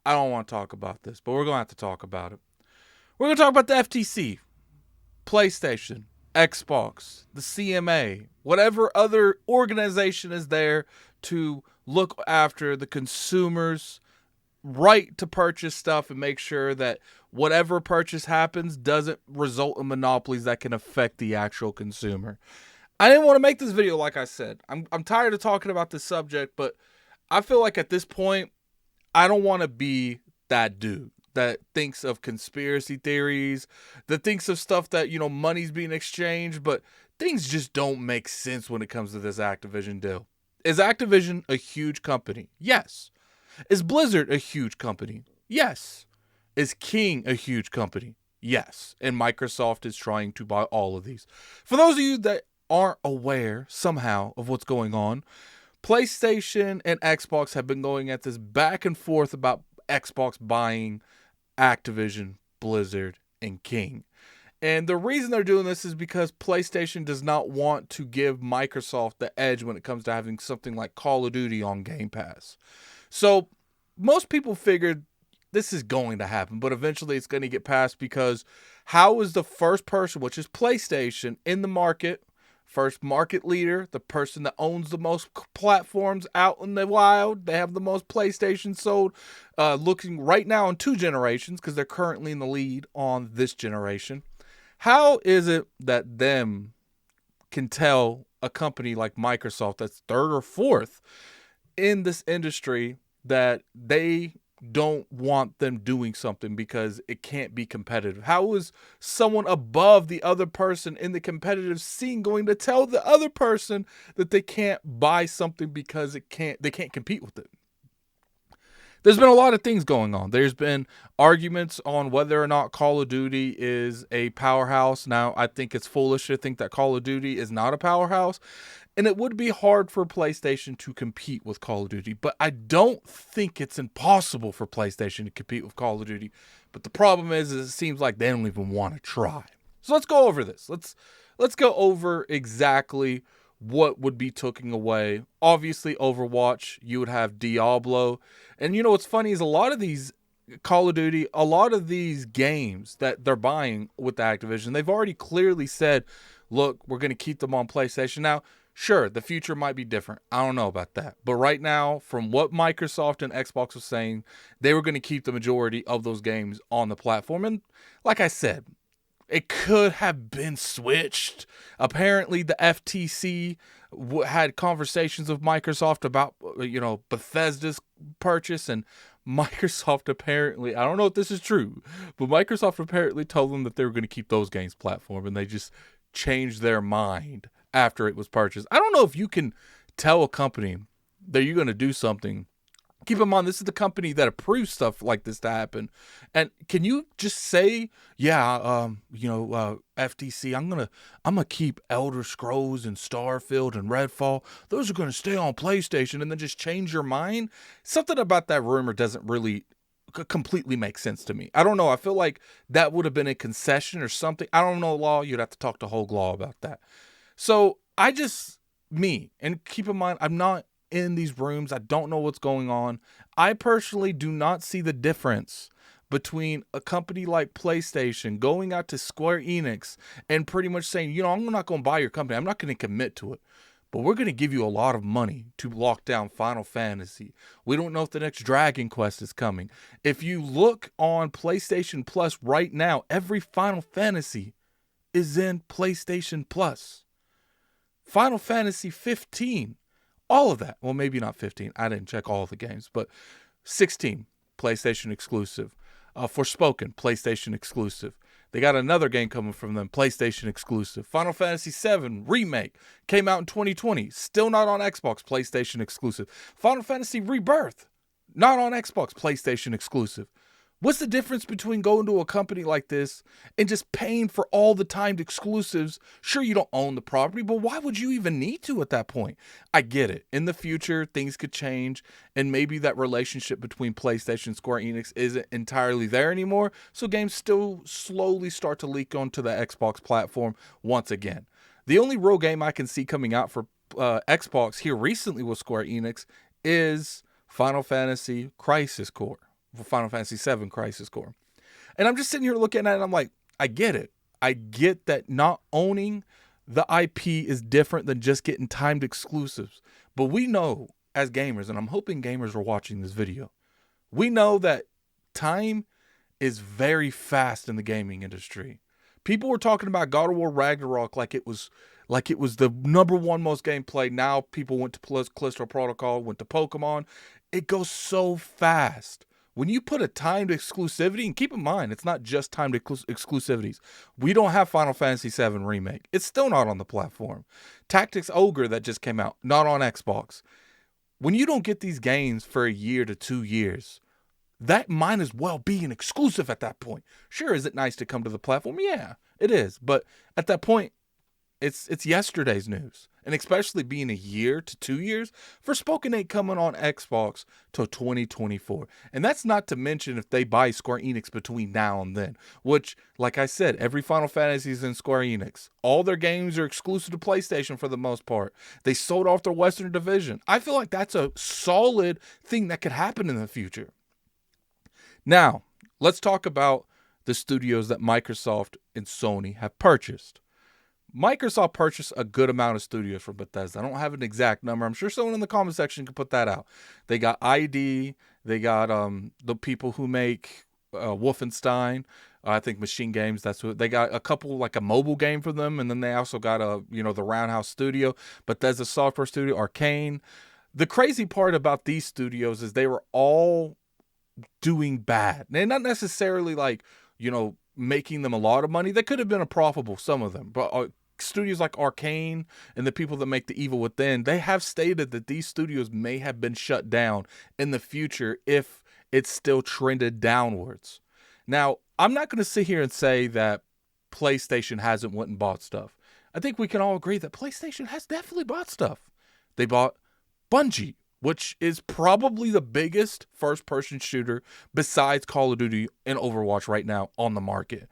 I don't want to talk about this, but we're going to have to talk about it. We're going to talk about the FTC, PlayStation, Xbox, the CMA, whatever other organization is there to look after the consumers' right to purchase stuff and make sure that whatever purchase happens doesn't result in monopolies that can affect the actual consumer. I didn't want to make this video, like I said. I'm tired of talking about this subject, but I feel like at this point, I don't want to be that dude that thinks of conspiracy theories, that thinks of stuff that, money's being exchanged, but things just don't make sense when it comes to this Activision deal. Is Activision a huge company? Yes. Is Blizzard a huge company? Yes. Is King a huge company? Yes. And Microsoft is trying to buy all of these. For those of you that aren't aware somehow of what's going on, PlayStation and Xbox have been going at this back and forth about Xbox buying Activision, Blizzard, and King. And the reason they're doing this is because PlayStation does not want to give Microsoft the edge when it comes to having something like Call of Duty on Game Pass. So most people figured this is going to happen, but eventually it's going to get passed because how is the first person, which is PlayStation, in the market, first market leader, the person that owns the most platforms out in the wild, they have the most PlayStation sold, looking right now on 2 generations because they're currently in the lead on this generation. How is it that them can tell a company like Microsoft that's 3rd or 4th in this industry that they don't want them doing something because it can't be competitive? How is someone above the other person in the competitive scene going to tell the other person that they can't buy something because they can't compete with it? There's been a lot of things going on. There's been arguments on whether or not Call of Duty is a powerhouse. Now, I think it's foolish to think that Call of Duty is not a powerhouse. And it would be hard for PlayStation to compete with Call of Duty. But I don't think it's impossible for PlayStation to compete with Call of Duty. But the problem is it seems like they don't even want to try. So let's go over this. Let's go over exactly what would be taken away. Obviously, Overwatch, you would have Diablo. And what's funny is a lot of these Call of Duty, a lot of these games that they're buying with the Activision, they've already clearly said, look, we're going to keep them on PlayStation. Now, sure, the future might be different. I don't know about that. But right now, from what Microsoft and Xbox was saying, they were going to keep the majority of those games on the platform. And like I said, it could have been switched. Apparently, the FTC had conversations with Microsoft about, Bethesda's purchase, and Microsoft apparently, I don't know if this is true, but Microsoft apparently told them that they were going to keep those games platform, and they just changed their mind after it was purchased. I don't know if you can tell a company that you're going to do something. Keep in mind, this is the company that approves stuff like this to happen. And can you just say, FTC, I'm gonna keep Elder Scrolls and Starfield and Redfall. Those are gonna stay on PlayStation, and then just change your mind? Something about that rumor doesn't really completely make sense to me. I don't know. I feel like that would have been a concession or something. I don't know, Law. You'd have to talk to Hogue Law about that. So and keep in mind, I'm not in these rooms. I don't know what's going on. I personally do not see the difference between a company like PlayStation going out to Square Enix and pretty much saying, I'm not going to buy your company. I'm not going to commit to it, but we're going to give you a lot of money to lock down Final Fantasy. We don't know if the next Dragon Quest is coming. If you look on PlayStation Plus right now, every Final Fantasy is in PlayStation Plus. Final Fantasy 15, all of that. Well, maybe not 15. I didn't check all of the games, but 16, PlayStation exclusive. Forspoken, PlayStation exclusive. They got another game coming from them, PlayStation exclusive. Final Fantasy VII Remake came out in 2020. Still not on Xbox, PlayStation exclusive. Final Fantasy Rebirth, not on Xbox, PlayStation exclusive. What's the difference between going to a company like this and just paying for all the timed exclusives? Sure, you don't own the property, but why would you even need to at that point? I get it. In the future, things could change, and maybe that relationship between PlayStation and Square Enix isn't entirely there anymore, so games still slowly start to leak onto the Xbox platform once again. The only real game I can see coming out for Xbox here recently with Square Enix is Final Fantasy Crisis Core. Final Fantasy VII Crisis Core. And I'm just sitting here looking at it and I'm like, I get it. I get that not owning the IP is different than just getting timed exclusives. But we know as gamers, and I'm hoping gamers are watching this video, we know that time is very fast in the gaming industry. People were talking about God of War Ragnarok like it was the number one most game played. Now people went to Callisto Protocol, went to Pokemon. It goes so fast. When you put a timed exclusivity, and keep in mind, it's not just timed exclusivities. We don't have Final Fantasy VII Remake. It's still not on the platform. Tactics Ogre that just came out, not on Xbox. When you don't get these games for a year to 2 years, that might as well be an exclusive at that point. Sure, is it nice to come to the platform? Yeah, it is. But at that point, it's yesterday's news. And especially being a year to 2 years, Forspoken ain't coming on Xbox till 2024. And that's not to mention if they buy Square Enix between now and then. Which, like I said, every Final Fantasy is in Square Enix. All their games are exclusive to PlayStation for the most part. They sold off their Western division. I feel like that's a solid thing that could happen in the future. Now, let's talk about the studios that Microsoft and Sony have purchased. Microsoft purchased a good amount of studios from Bethesda. I don't have an exact number. I'm sure someone in the comment section can put that out. They got ID. They got the people who make Wolfenstein. I think Machine Games. That's what they got. A couple like a mobile game for them, and then they also got the Roundhouse Studio, Bethesda Software Studio, Arcane. The crazy part about these studios is they were all doing bad. They're not necessarily like making them a lot of money. They could have been a profitable, some of them, but studios like Arcane and the people that make The Evil Within, they have stated that these studios may have been shut down in the future if it's still trended downwards. Now, I'm not going to sit here and say that PlayStation hasn't went and bought stuff. I think we can all agree that PlayStation has definitely bought stuff. They bought Bungie, which is probably the biggest first-person shooter besides Call of Duty and Overwatch right now on the market.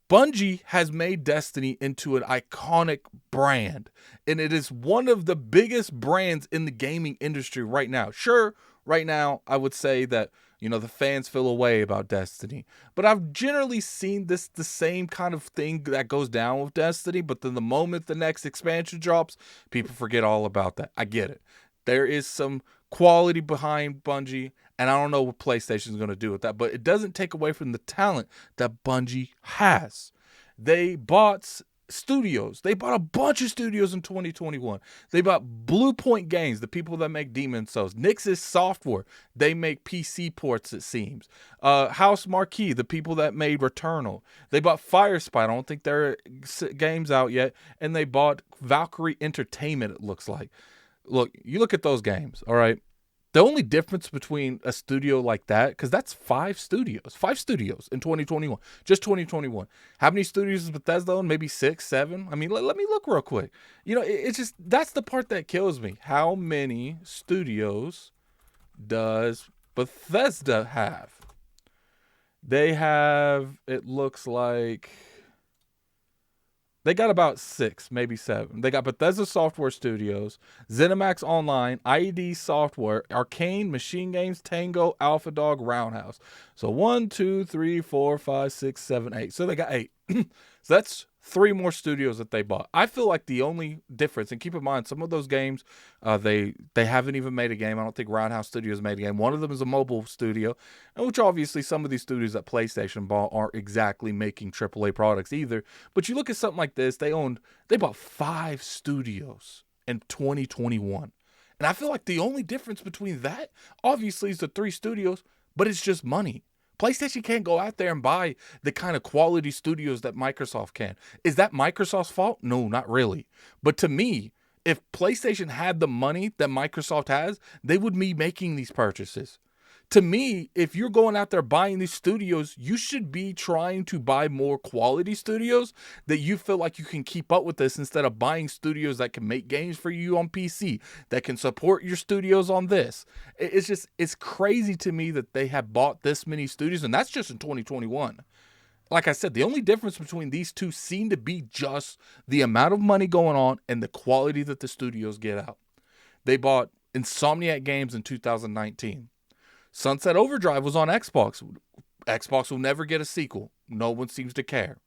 Bungie has made Destiny into an iconic brand, and it is one of the biggest brands in the gaming industry right now. Sure, right now, I would say that, the fans feel a way about Destiny, but I've generally seen the same kind of thing that goes down with Destiny, but then the moment the next expansion drops, people forget all about that. I get it. There is some quality behind Bungie, and I don't know what PlayStation is going to do with that, but it doesn't take away from the talent that Bungie has. They bought studios. They bought a bunch of studios in 2021. They bought Blue Point Games, the people that make Demon's Souls. Nixxes Software, they make PC ports, it seems. House Marquee, the people that made Returnal. They bought Firespy. I don't think their game's out yet. And they bought Valkyrie Entertainment, it looks like. Look, you look at those games, all right? The only difference between a studio like that, because that's 5 studios in 2021, just 2021. How many studios is Bethesda on? Maybe 6, 7? I mean, let me look real quick. It's just, that's the part that kills me. How many studios does Bethesda have? They have, it looks like, they got about 6, maybe 7. They got Bethesda Software Studios, ZeniMax Online, ID Software, Arcane, Machine Games, Tango, Alpha Dog, Roundhouse. So 1, 2, 3, 4, 5, 6, 7, 8. So they got 8. So that's 3 more studios that they bought. I feel like the only difference, and keep in mind, some of those games, they haven't even made a game. I don't think Roundhouse Studios made a game. One of them is a mobile studio, and which obviously some of these studios that PlayStation bought aren't exactly making AAA products either. But you look at something like this, they bought 5 studios in 2021. And I feel like the only difference between that, obviously, is the 3 studios, but it's just money. PlayStation can't go out there and buy the kind of quality studios that Microsoft can. Is that Microsoft's fault? No, not really. But to me, if PlayStation had the money that Microsoft has, they would be making these purchases. To me, if you're going out there buying these studios, you should be trying to buy more quality studios that you feel like you can keep up with this instead of buying studios that can make games for you on PC, that can support your studios on this. It's crazy to me that they have bought this many studios, and that's just in 2021. Like I said, the only difference between these two seem to be just the amount of money going on and the quality that the studios get out. They bought Insomniac Games in 2019. Sunset Overdrive was on Xbox. Xbox will never get a sequel. No one seems to care.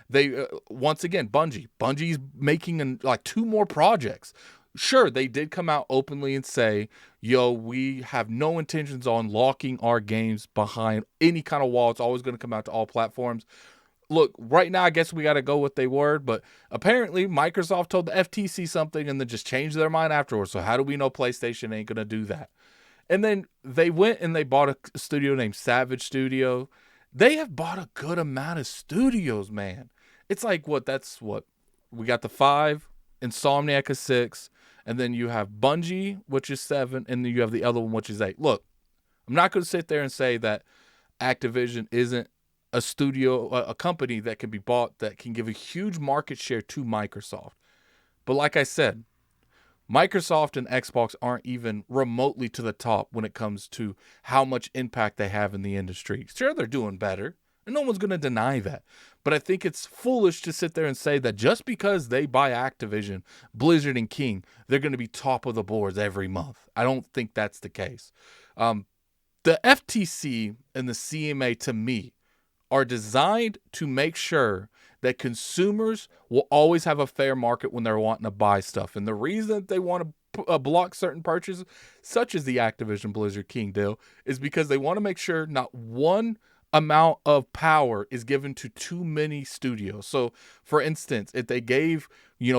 They once again, Bungie's making like 2 more projects. Sure, they did come out openly and say, yo, we have no intentions on locking our games behind any kind of wall. It's always going to come out to all platforms. Look, right now, I guess we got to go with their word, but apparently Microsoft told the FTC something and then just changed their mind afterwards. So how do we know PlayStation ain't going to do that? And then they went and they bought a studio named Savage Studio. They have bought a good amount of studios, man. It's like, we got the 5, Insomniac is 6, and then you have Bungie, which is 7, and then you have the other one, which is 8. Look, I'm not going to sit there and say that Activision isn't a studio, a company that can be bought, that can give a huge market share to Microsoft. But like I said, Microsoft and Xbox aren't even remotely to the top when it comes to how much impact they have in the industry. Sure, they're doing better, and no one's going to deny that. But I think it's foolish to sit there and say that just because they buy Activision, Blizzard, and King, they're going to be top of the boards every month. I don't think that's the case. The FTC and the CMA, to me, are designed to make sure that consumers will always have a fair market when they're wanting to buy stuff. And the reason that they want to block certain purchases, such as the Activision Blizzard King deal, is because they want to make sure not one amount of power is given to too many studios. So, for instance, if they gave,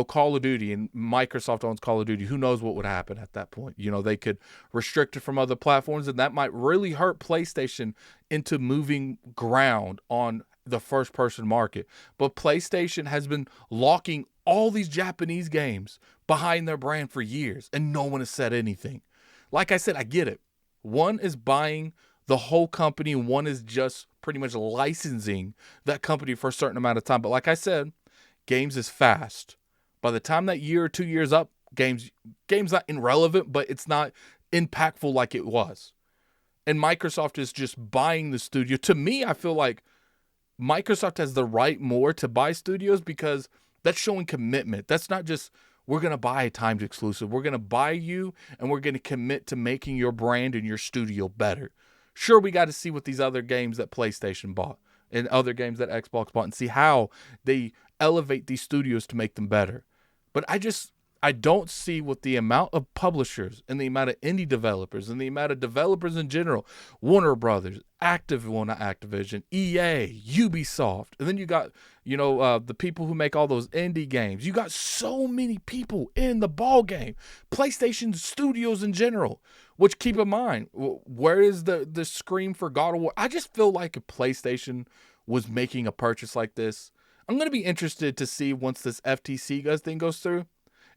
Call of Duty, and Microsoft owns Call of Duty, who knows what would happen at that point? They could restrict it from other platforms, and that might really hurt PlayStation into moving ground on the first-person market. But PlayStation has been locking all these Japanese games behind their brand for years, and no one has said anything. Like I said, I get it. One is buying the whole company, and one is just pretty much licensing that company for a certain amount of time. But like I said, games is fast. By the time that year or 2 years up, games not irrelevant, but it's not impactful like it was. And Microsoft is just buying the studio. To me, I feel like Microsoft has the right more to buy studios because that's showing commitment. That's not just, we're going to buy a timed exclusive. We're going to buy you, and we're going to commit to making your brand and your studio better. Sure, we got to see what these other games that PlayStation bought and other games that Xbox bought and see how they elevate these studios to make them better. But I don't see with the amount of publishers and the amount of indie developers and the amount of developers in general, Warner Brothers, Activision, EA, Ubisoft, and then you got, the people who make all those indie games. You got so many people in the ball game, PlayStation studios in general, which, keep in mind, where is the scream for God of War? I just feel like if PlayStation was making a purchase like this, I'm going to be interested to see once this FTC thing goes through,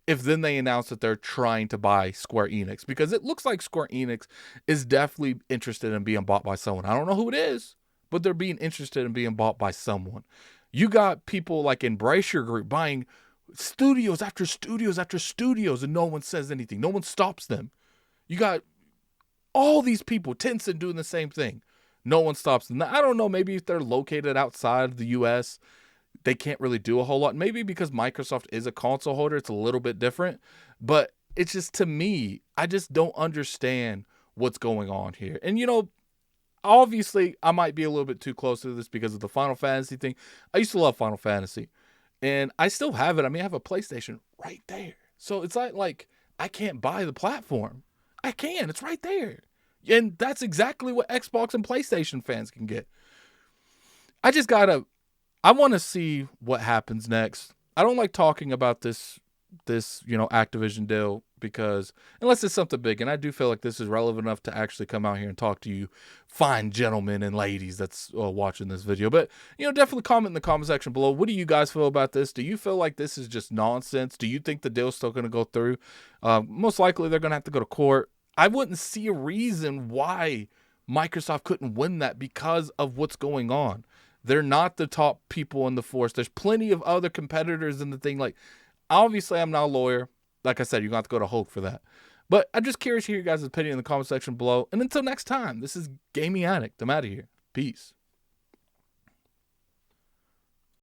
if then they announce that they're trying to buy Square Enix, because it looks like Square Enix is definitely interested in being bought by someone. I don't know who it is, but they're being interested in being bought by someone. You got people like Embracer Group buying studios after studios after studios, and no one says anything. No one stops them. You got all these people, Tencent, doing the same thing. No one stops them. Now, I don't know, maybe if they're located outside of the U.S., they can't really do a whole lot. Maybe because Microsoft is a console holder, it's a little bit different. But it's just, to me, I just don't understand what's going on here. And, obviously, I might be a little bit too close to this because of the Final Fantasy thing. I used to love Final Fantasy, and I still have it. I mean, I have a PlayStation right there. So it's like I can't buy the platform. I can. It's right there. And that's exactly what Xbox and PlayStation fans can get. I want to see what happens next. I don't like talking about this Activision deal, because unless it's something big, and I do feel like this is relevant enough to actually come out here and talk to you fine gentlemen and ladies that's watching this video. But, definitely comment in the comment section below. What do you guys feel about this? Do you feel like this is just nonsense? Do you think the deal's still going to go through? Most likely they're going to have to go to court. I wouldn't see a reason why Microsoft couldn't win that because of what's going on. They're not the top people in the force. There's plenty of other competitors in the thing. Like, obviously, I'm not a lawyer. Like I said, you're going to have to go to Hulk for that. But I'm just curious to hear your guys' opinion in the comment section below. And until next time, this is Gaming Addict. I'm out of here. Peace.